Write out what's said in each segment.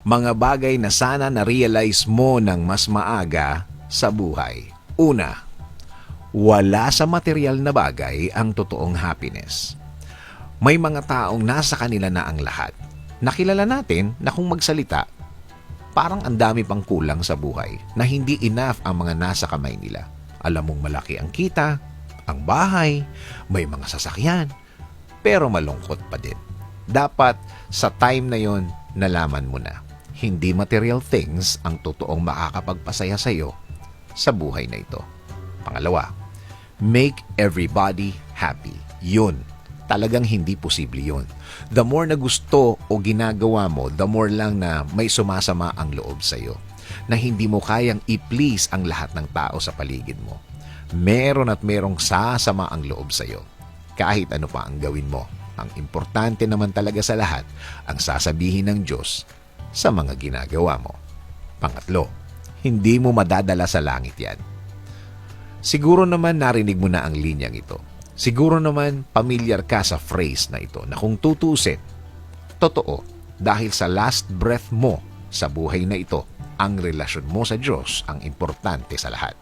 Mga bagay na sana na-realize mo ng mas maaga sa buhay. Una, wala sa material na bagay ang totoong happiness. May mga taong nasa kanila na ang lahat. Nakilala natin na kung magsalita, parang ang dami pang kulang sa buhay na hindi enough ang mga nasa kamay nila. Alam mong malaki ang kita, ang bahay, may mga sasakyan, pero malungkot pa din. Dapat sa time na yon nalaman mo na hindi material things ang totoong makakapagpasaya sa iyo sa buhay na ito. Pangalawa, make everybody happy. Yun, talagang hindi posible yun. The more na gusto o ginagawa mo, the more lang na may sumasama ang loob sa iyo. Na hindi mo kayang i-please ang lahat ng tao sa paligid mo. Meron at merong sasama ang loob sa iyo. Kahit ano pa ang gawin mo. Ang importante naman talaga sa lahat, ang sasabihin ng Diyos sa mga ginagawa mo. Pangatlo, hindi mo madadala sa langit yan. Siguro naman narinig mo na ang linyang ito. Siguro naman pamilyar ka sa phrase na ito na kung tutusin, totoo, dahil sa last breath mo sa buhay na ito, ang relasyon mo sa Diyos ang importante sa lahat.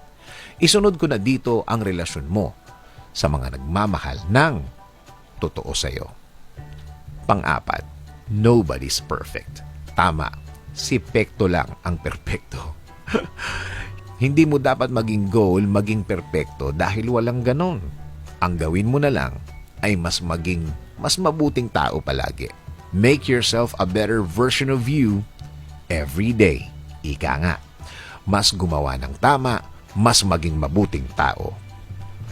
Isunod ko na dito ang relasyon mo sa mga nagmamahal ng totoo sa iyo. Pang-apat, nobody's perfect. Tama, si Pekto lang ang perpekto. Hindi mo dapat maging goal, maging perpekto dahil walang ganon. Ang gawin mo na lang ay mas mabuting tao palagi. Make yourself a better version of you every day. Ika nga, mas gumawa ng tama, mas maging mabuting tao.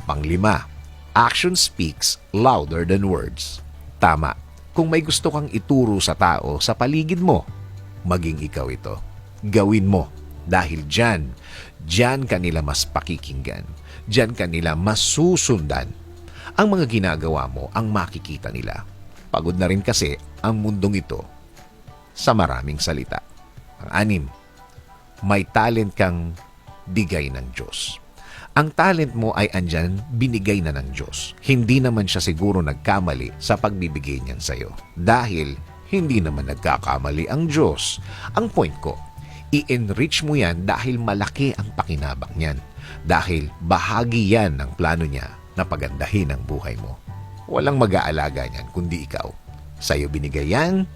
Panglima, action speaks louder than words. Tama, kung may gusto kang ituro sa tao sa paligid mo, maging ikaw ito. Gawin mo dahil dyan kanila mas pakikinggan. Dyan kanila mas susundan. Ang mga ginagawa mo ang makikita nila. Pagod na rin kasi ang mundong ito sa maraming salita. Pang-anim, may talent kang bigay ng Diyos. Ang talent mo ay andyan, binigay na ng Diyos. Hindi naman siya siguro nagkamali sa pagbibigay niyan sa iyo. Dahil hindi naman nagkakamali ang Diyos. Ang point ko, i-enrich mo yan dahil malaki ang pakinabang niyan. Dahil bahagi yan ng plano niya na pagandahin ang buhay mo. Walang mag-aalaga niyan kundi ikaw. Sa iyo binigay yan,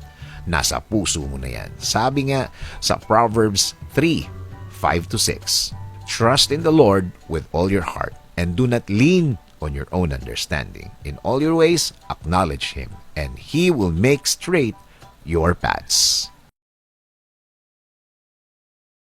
nasa puso mo na yan. Sabi nga sa Proverbs 3:5-6, trust in the Lord with all your heart and do not lean on your own understanding. In all your ways, acknowledge Him and He will make straight your paths.